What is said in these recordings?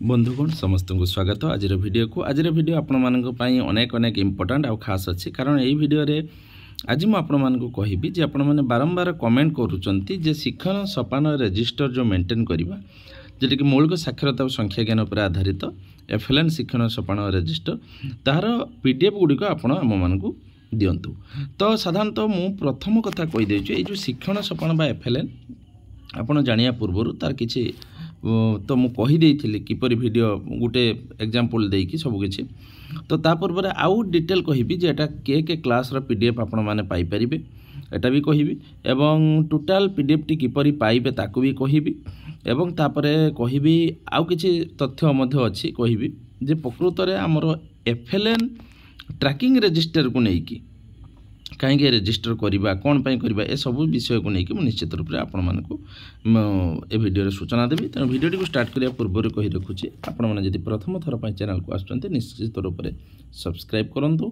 बंधुगण समस्त को स्वागत आज वीडियो वीडियो आपण मानी अनेक अनेक इम्पोर्टाट आउ खास अच्छी कारण यही वीडियो रे आज मुझे आपण मानक कहबी जे आपण मैंने बारंबार कमेंट करुँच शिक्षण सोपान रजिस्टर जो मेंटेन करवा जोटा कि मौलिक साक्षरता और संख्या ज्ञान पर आधारित एफएलएन शिक्षण सोपान रजिस्टर तार पीडीएफ गुड़िक आपण आम मानक दिंतु। तो साधारणतः मु प्रथम कथा कहीदे ये जो शिक्षण सोपान बा एफएलएन आपण जानिया पूर्व तार किसी तो मु कहीदे किपर वीडियो गोटे एग्जांपल देकी सबकि तो तापर आउ डिटेल कहबी जे एटा के क्लास रो पीडीएफ आपण माने पाई परिबे एटा भी कहबी एवं टोटाल पीडीएफ टी किपरि पाइबे ताकू भी कहबी एवं तापरे कहबी आउ किछि तथ्य मध्ये अछि कहबी जे प्रकृत रे हमर एफएलएन ट्रैकिंग रजिस्टर को नेकी कहीं रजिस्टर करवा कौन पाई करवा ए सब विषय को लेकिन मुझे निश्चित रूप से आपण मानक ए वीडियो सूचना देवी। तेणु वीडियो को स्टार्ट करने पूर्व कही रखुच्छी आपण मैंने जब प्रथम थर पर चैनल को आसुँच निश्चित रूप से सब्सक्राइब करूँ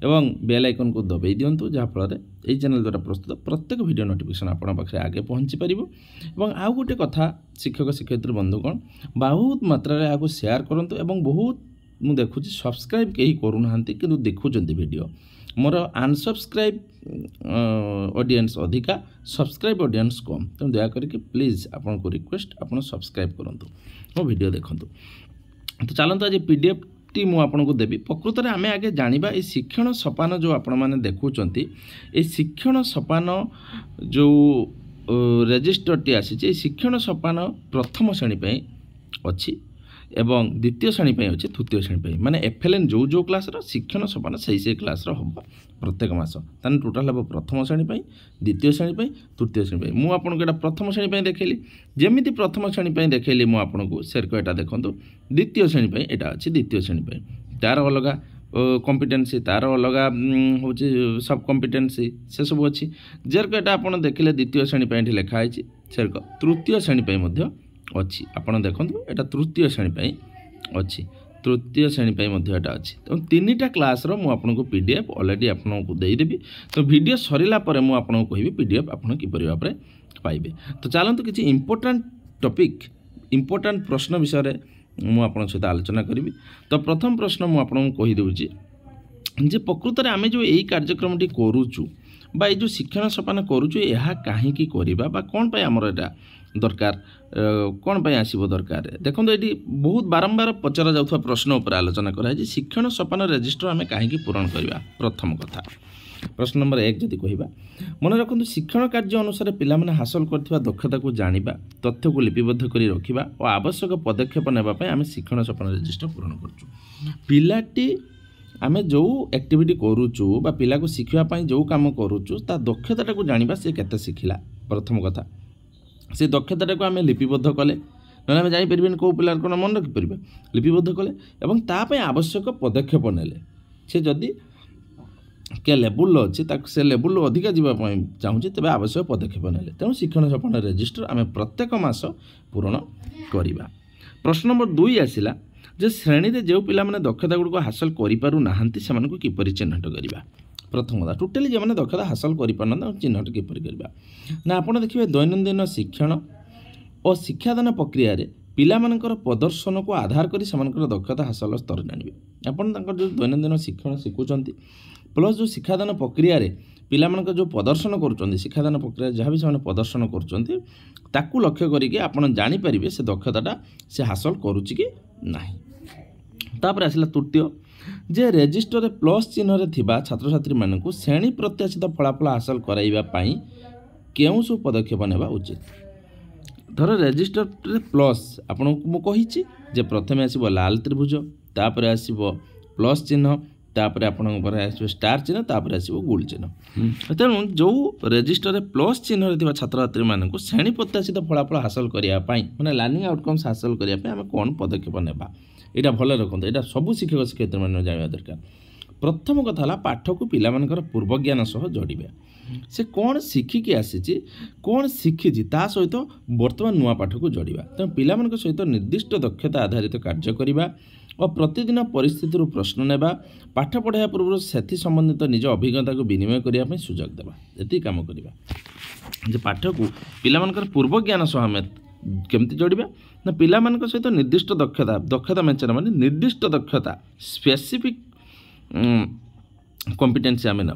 एवं बेल आइकन को दबाई दिंतु जहाँफल ये चैनल द्वारा प्रस्तुत प्रत्येक वीडियो नोटिफिकेशन आपण पाखे आगे पहुँची पार। आउ गोटे कथा शिक्षक शिक्षयित्री बंधुगण बहुत मात्रा आपको शेयर करूँ एवं बहुत मुझे देखुची सब्सक्राइब कहीं करूना कि देखुं वीडियो मोर अनसब्सक्राइब ऑडियंस अधिका सब्सक्राइब ऑडियंस कम तेणु दया करके प्लीज आपन को रिक्वेस्ट आपन सब्सक्राइब करंतु मो वीडियो देखंतु। तो चलते आज पीडीएफ टी मु आपन को देबी प्रकृत में आमे आगे जानिबा ए शिक्षण सोपान जो आपण माने देखुचंती ए शिक्षण सोपान जो रजिस्टर टी आसी शिक्षण सोपान प्रथम श्रेणी पे अछि एवं द्वितीय श्रेणी पे अच्छे तृतीय श्रेणी पे माने एफएलएन जो जो क्लास रो शिक्षण सोपान से क्लास रो हम प्रत्येक मास तान टोटाल हम प्रथम श्रेणी पे द्वितीय श्रेणी पे तृतीय श्रेणी पे मु आपन को प्रथम श्रेणी पे देखैली जेमिति प्रथम श्रेणी पे देखैली मु आपन को शेयर को एटा देखंतु द्वितीय श्रेणी पे एटा अछि द्वितीय श्रेणी पे तार अलगा कॉम्पिटेंसी तार अलगा होची सब कॉम्पिटेंसी से सब अछि जेर को एटा आपन देखले द्वितीय श्रेणी पे लिखा है शेयर को तृतीय श्रेणी पे मध्य अच्छी आपड़ देखो यहाँ तृतीय श्रेणी पे अच्छी तृतीय श्रेणी पे एटा अच्छी तो तीन क्लास रो मु आपन को पीडीएफ ऑलरेडी आपन को देदेवी। तो वीडियो सरिला परे मु आपन को कहबी पीडीएफ आपन किपरि भाबरे पाइबे। तो चलतु किछि इंपोर्टेंट टॉपिक इंपोर्टेंट प्रश्न विषय रे मु आपन सहित आलोचना करिवि। तो प्रथम प्रश्न मु आपन को कहि देउछि जे प्रकृत रे आमे जो एई कार्यक्रम टी करूछु बा ए जो शिक्षण सोपान करूछु एहा काहे की करिबा बा कोन पय हमर एटा दरकार कौन पाई आसब दरकार देखो ये बहुत बारंबार पचरा जाउथवा प्रश्न उपर आलोचना कराई शिक्षण सोपान रजिस्टर आम कहीं पूरण करवा। प्रथम कथा प्रश्न नंबर 1 जदि कहबा मन रखु शिक्षण कार्य अनुसार पिला माने हासिल करथिबा दक्षता को जानिबा तथ्य को लिपिबद्ध करी रखिबा और आवश्यक पदक्षेप नेबा पय आम शिक्षण सोपान रजिस्टर पूरण करछु। पिलाटी आमे जो एक्टिविटी करूछु बा पिला को शिखिबा पय जो काम करूछु ता दक्षता को जानिबा से केते शिखिला प्रथम कथा से दक्षता को आम लिपिबद्ध कले ना आम जापर कौ पिलार कौन मन रखिपर लिपिबद्ध कले और तापाई आवश्यक पदक्षेप नेले से जदि के लेवल अच्छे से लेवल अधिका जावाई चाहूँगी तेज आवश्यक पदक्षेप नेले तेणु शिक्षण सोपान रजिस्टर आम प्रत्येक मास पूरण करवा। प्रश्न नंबर 2 आसला जे श्रेणी में जो पिला माने दक्षता गुड़ हासिल करूँ किपरि चिन्हट करवा। प्रथम कथा टोटाली जो मैंने दक्षता हासिल कर चिन्हट किपर करवा ना आप देखिए दैनंदिन शिक्षण और शिक्षादान प्रक्रिया पिला मानकर प्रदर्शन को आधार कर दक्षता हासिल स्तर जानिबे आपन जो दैनंदिन शिक्षण शिखुंट प्लस जो शिक्षादान प्रक्रिया पिला मानकर जो प्रदर्शन कर शिक्षादान प्रक्रिया जहाँ भी से प्रदर्शन कर लक्ष्य करके आपन जानी पारिबे से दक्षताटा से हासिल करुच्ची कि नहीं। तापर आसला तृतीय जे रजिस्टर प्लस चिन्ह थिबा छात्र छात्री मानकु श्रेणी प्रत्याशित फलाफल हासिल कराइबा पई केउ सब पदक्षेप नेबा उचित। धर रजिस्टर प्लस आपन को कहिछि जे प्रथमे आसीबो लाल त्रिभुज तापर आसीबो प्लस चिन्ह तापर आपन पर आसीबो स्टार चिन्ह तापर आसीबो गोल चिन्ह। तेणु जो रजिस्टर प्लस चिन्ह थिबा छात्र छात्री मानकु श्रेणी प्रत्याशित फलाफल हासिल करिया पई माने लर्निंग आउटकम्स हासिल करिया पई हम कोन पदक्षेप नेबा यहाँ भल रखते यहाँ सब शिक्षक शिक्षयित्री मैंने जानवा दरकार। प्रथम कथा है पाठ को पिला मानकर पूर्व ज्ञान सह जोड़िबा से कौन शिखिकी आसी कौन शिखी सहित बर्तमान नुआ पाठ को जोड़िबा तेणु पिला मानक सहित निर्दिष्ट दक्षता आधारित कार्य करवा और प्रतिदिन परिस्थिति प्रश्न नेबा पाठ पढ़ाया पूर्व से संबंधित निज अभिज्ञता को विनिमय करने सुजोग देवा ये काम करवा जे पाठ को पिला मानकर पूर्व ज्ञान सह आम केमती जोड़िबा ना पिलामानक सहित निर्दिष्ट दक्षता दक्षता मेंशन माने निर्दिष्ट दक्षता स्पेसिफिक कॉम्पिटेंसी आम ना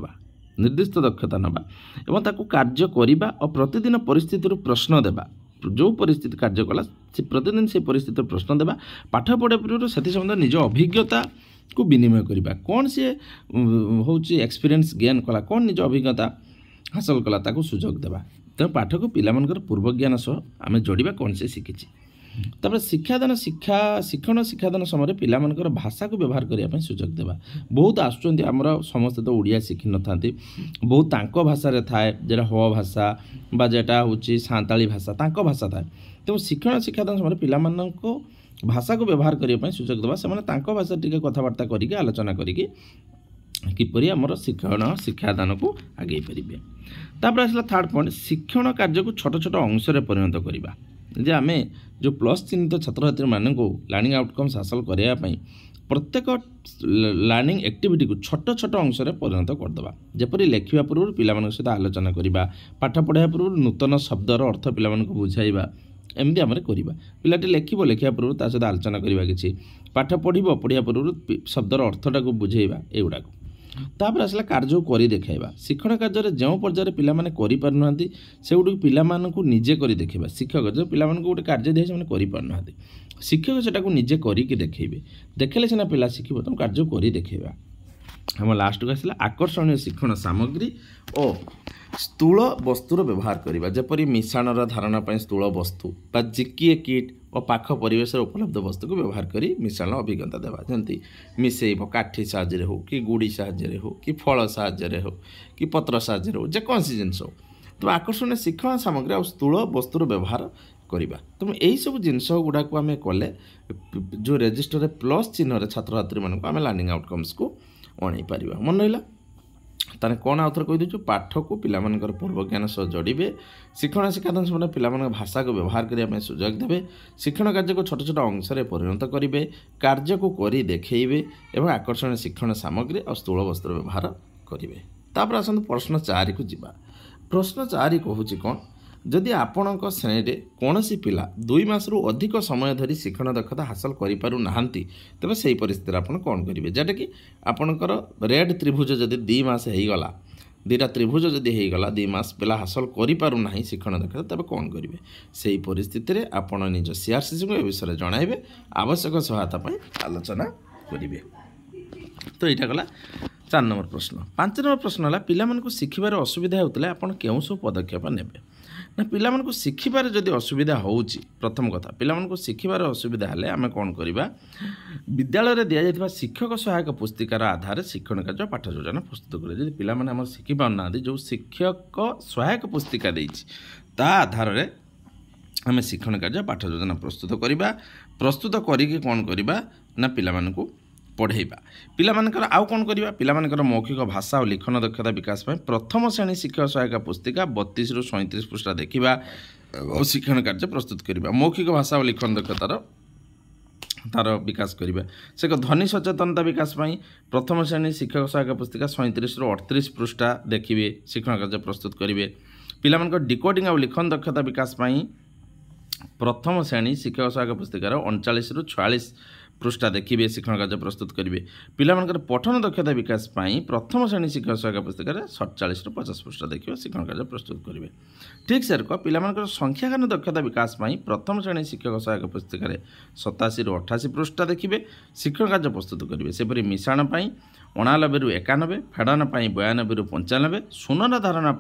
निर्दिष्ट दक्षता नवा एवं ताकू कार्य करवा और प्रतिदिन परिस्थिति प्रश्न देवा जो परिस्थिति कार्य कला से प्रतिदिन से परिस्थिति प्रश्न देवा पाठ पढ़ा पूर्व से संबंध निज अभिज्ञता को विनिमय करवा कौन सी हूँ एक्सपीरियंस गेन कला कौन निज अभिज्ञता हासिल कला ताकू सुजोग देवा तेणु पाठ को पिलामानकर पूर्व ज्ञान सह आम जोड़ा कौन से शिखी तापर शिक्षादान शिक्षण शिक्षादान समय पिलामानकर भाषा को व्यवहार करने सुजोग देवा बहुत आसुँच आमर समस्ते तो ओडिया शिखी न था बहुत तांको भाषा रे थाए जेटा हो भाषा बा जेटा हूँ सांताली भाषा तांको भाषा थाए तेणु शिक्षण शिक्षादान समय पिलामाननको भाषा को व्यवहार करने सुजोग देवा से तांको भाषा टिके कथबार्ता करके आलोचना करके किपरि आमर शिक्षण शिक्षादान को आगे पारे तापर आसला थर्ड पॉइंट शिक्षण कार्य को छोट छोट अंश में परिणत करवा जे आम जो प्लस चिन्हित छात्र छात्री मानक लर्निंग आउटकम्स हासिल करने प्रत्येक लर्निंग एक्टिविटी को छोट छोट अंश में परिणत करदे जपरी लेखा पूर्व पिला सहित आलोचना करवा पाठ पढ़ा पूर्व नूतन शब्दर अर्थ पिला बुझाइबा एमती आम करवा पिलाटी लेखिब लेखा पूर्व ता सहित आलोचना करवा कि पाठ पढ़िब पढ़िया पूर्व शब्दर अर्थटा को बुझेइबा एगुड़ा तापर आसला कार्य कर देखाइबा शिक्षण कार्य जो पर्यायर पिलामाने करि पारुनांती सेगुडी पिलामानकु निजे करि देखाइबा शिक्षक जो पिलामानकु गोटे कार्य दिए से करि पारुनांती शिक्षक सेटा को निजे करिके देखाइबे देखेले सिना पिला शिखिबो त कार्य करि देखाइबा हम लास्ट को आसला आकर्षणीय शिक्षण सामग्री और स्थूल वस्तुर व्यवहार करवा जपरी मिश्रणर धारणा पर स्थूल वस्तु बा जिकिए किट और पाख परिवेश उपलब्ध वस्तु को व्यवहार करी मिश्रण अभिज्ञता देवा जमती मिसेब काठी साहाଯ୍ୟରେ हो कि गुड़ी साहाଯ୍ୟରେ हो कि फल साहाଯ୍ୟରେ हो कि पत्र साहाଯ୍ୟରେ हो जेकोसी जिनस हो तो आकर्षण शिक्षण सामग्री और स्थूल वस्तुर व्यवहार करवा तेणु यही सब जिनस गुड़ा को आम कले जो रेजिस्टर प्लस चिन्ह छात्र छात्री मानक आम लर्निंग आउटकम्स को अणई पार मन रहा ताने कौन आउ थे कहीदेचु पाठ को पिलामानकर पूर्व ज्ञान सह जोड़े शिक्षण शिक्षादान समय पिलामान भाषा को व्यवहार करने सुजोग देवे शिक्षण कार्य को छोट छोट अंश में परिणत करेंगे कार्य को करी देखेबे एवं आकर्षण शिक्षण सामग्री और स्थूल वस्त्र व्यवहार करेंगे तापर आसतु प्रश्न 4 को जीवा प्रश्न 4 कहूँ कौन जदि आपणक श्रेणी में कौन पिला 2 मासरू अधिक समय धरी शिक्षण दक्षता हासिल करें तेज से परिस्थिति आप कौन करेंगे जेटा कि आपणकर रेड त्रिभुज जदि 2 मास होगला 2टा त्रिभुज जदि होगला 2 मास पिला हासिल करूना शिक्षण दक्षता तेज कौन करेंगे से परिस्थिति में आपण निज सीआरसीसी को विषय जनइबे आवश्यक सहायता आलोचना करेंगे तो यहाँ गला 4 नंबर प्रश्न 5 नंबर प्रश्न है पिला शिखिबार असुविधा होता आप केउं सब पदक्षेप नेबे ना पिला शिखिबार जदि असुविधा होउची प्रथम कथा पिला शिखिबार असुविधा हेले आम कौन करवा विद्यालय दि जाइथिबा शिक्षक सहायक पुस्तिकार आधार शिक्षण कार्य पाठ योजना प्रस्तुत करें जब पिला आम शिखि पारना जो शिक्षक सहायक पुस्तिका देछि ता आधार में आम शिक्षण कार्य पाठ योजना प्रस्तुत करवा प्रस्तुत करिके कौन करवा ना पिला पढ़ेबा पिलामानकर आउ कौन करवा पिलामानकर मौखिक भाषा और लिखन दक्षता विकास में प्रथम श्रेणी शिक्षक सहायक पुस्तिका 32 ରୁ 37 पृष्ठा देखा और शिक्षण कार्य प्रस्तुत करवा मौखिक भाषा और लिखन दक्षतार तार विकास करवा से ध्वनि सचेतनता विकास में प्रथम श्रेणी शिक्षक सहायक पुस्तिका 37 ରୁ 38 पृष्ठा देखिए शिक्षण कार्य प्रस्तुत करेंगे पिलामानकर डिकोडिंग और लिखन दक्षता विकास में प्रथम श्रेणी शिक्षक सहायक पुस्तिकार 39 ରୁ 46 पृष्ठा देखिए शिक्षण कार्य प्रस्तुत करेंगे पिलामानकर पठन दक्षता विकास प्रथम श्रेणी शिक्षक सहायक पुस्तिकार 47 ରୁ 50 पृष्ठा देखिए शिक्षण कार्य प्रस्तुत करेंगे ठीक से पिलामानकर संख्यागान दक्षता विकास प्रथम श्रेणी शिक्षक सहायक पुस्तिकार 87 ରୁ 88 पृष्ठा देखिए शिक्षण कार्य प्रस्तुत करेंगे सेपरी मिश्रण 89 ରୁ 91 फेडन 92 ରୁ 95 सुनर धारणा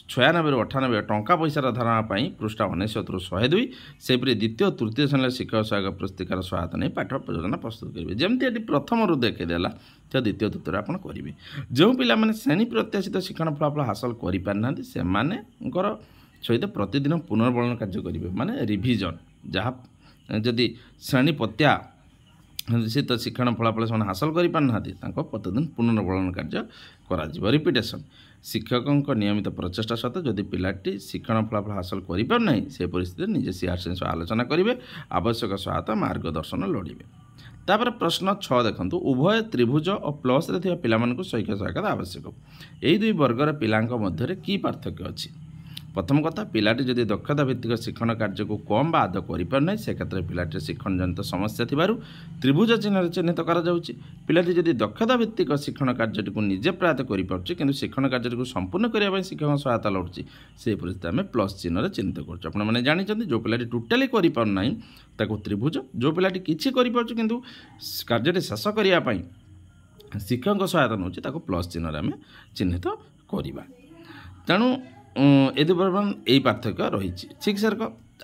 96 ରୁ 98 टंका पैसार धारणा पृष्ठा 69 ରୁ 102 सेपरी द्वितीय तृतीय श्रेणी शिक्षक सहायक पुस्तिकार सहायता नहीं पाठ योजना प्रस्तुत करेंगे जमती ये प्रथम रू देखदेला तो द्वितीय तृतीय आप करेंगे जो पिला श्रेणी प्रत्याशित शिक्षण फलाफल हासिल करें से सहित प्रतिदिन पुनर्बलन कार्य करेंगे माने रिविजन जहाँ जदि श्रेणी प्रत्याशित शिक्षण फलाफल से हासिल कर प्रतिदिन पुनर्बलन कार्य करा रिपिटेशन शिक्षकों नियमित प्रचेषा सहित जदि पिलाटी शिक्षण फलाफल हासिल करना से परिस्थिति निजे सीआरसी आलोचना करेंगे आवश्यक सहायता मार्गदर्शन लोड़े तापर प्रश्न 6 देखंतु उभय त्रिभुज और प्लस रे थिबा पिलामानकु शैक्षिक सहायता आवश्यक यही 2 वर्गर पिलांक मध्य की पार्थक्य अछि प्रथम कथा पिलाटी जदि दक्षता भित्तिक शिक्षण कार्य को कम बा आद करें से क्षेत्र में पिलाटी शिक्षण जनित समस्या थी त्रिभुज चिन्ह चिन्हित पिलाटी जदि दक्षता भित्तिक शिक्षण कार्य को निजे प्रयास करें कि शिक्षण कार्य को संपूर्ण करने शिक्षक सहायता लड़ुची से परिस्थिति आम प्लस चिन्ह चिन्हित कर जानते जो पिलाटी टोटाली करना ताको त्रिभुज जो पिलाटी किसी कर कार्य शेष करने शिक्षक सहायता नौ प्लस चिन्ह आम चिन्हित करवा तेणु ए बर्तमान यही पार्थक्य रही ठीक सर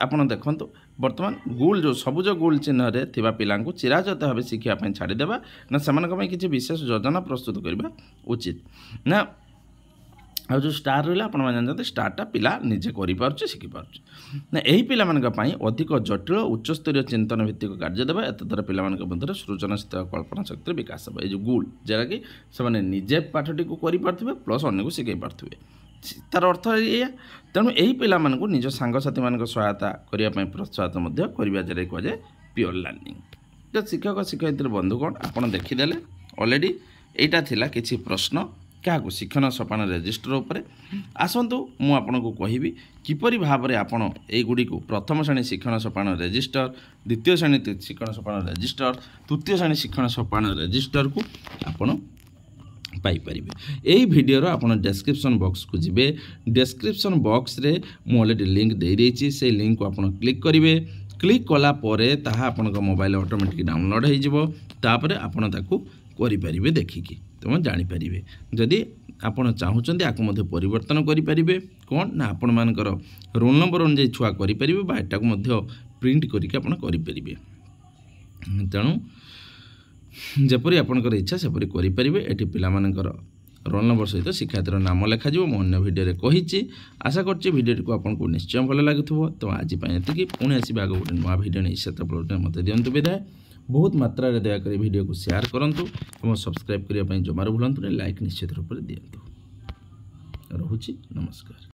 आपड़ देखु बर्तमान गुल जो सबुज गुल चिन्ह थिबा पिला चिराचत भाव शिखापी छाड़देवा ना से किसी विशेष योजना प्रस्तुत करवा उचित ना आ जो स्टार रहा आप जानते स्टारटा पिला निजे कर शिखिपार ना यही पिला अधिक जटिल उच्चस्तरीय चिंतन भित्तिक कार्य देवा एत द्वारा पिला मध्य सृजनशील कल्पना शक्ति विकास हो ये गुल जरा कि से निजे पाठटी को करें प्लस अन्य को शिखई पारे तार अर्थ या तेणु यही पिला निज सांगसाथी मान सहायता करने प्रोत्साहित करने जरिए कहुए प्योर लर्निंग तो शिक्षक शिक्षयित्री बंधुगण आपड़ देखीदे अलरेडी यहाँ थिला किसी प्रश्न क्या शिक्षण सोपान रजिस्टर उपर आसतु मु आपन को कहबी किपरि भाव में आपण एगुड़ी को प्रथम श्रेणी शिक्षण सोपान रजिस्टर द्वितीय श्रेणी शिक्षण सोपान रजिस्टर तृतीय श्रेणी शिक्षण सोपान रजिस्टर को आपण पाइपर यही भिडर आप डेस्क्रिप्शन बॉक्स को जी डेस्क्रिप्शन बॉक्स रे मु ऑलरेडी लिंक दे देछि से लिंक को आप क्लिक करेंगे क्लिक कला परे ताहा आपन मोबाइल ऑटोमेटिक डाउनलोड हो जिवो तापरे आपण ताकू करि परिबे देखिकी तुम जानि परिबे जदि आपण चाहूचंदी आकु मध्ये परिवर्तन करि परिबे कोन ना आपण मानकर रोल नंबर अनुसार छुआ करि परिबे बा एटा को मध्ये प्रिंट करिके आपण करि परिबे तेणु जपरी आपणकर इच्छा सेपरी करें ये पिला रोल नंबर सहित शिक्षार्थी नाम लिखा मु अन्य भिडियो कही आशा करछि भिडियो को आपको निश्चय भल लगी तो आज ये पुणी आसो गोटे नुआ भिडियो नहीं से मत दिंतु विदाय बहुत मात्रा दयाक भिडियो को शेयर करूँ और सब्सक्राइब करने जमार भूलु लाइक निश्चित रूप से दिंतु रोची नमस्कार।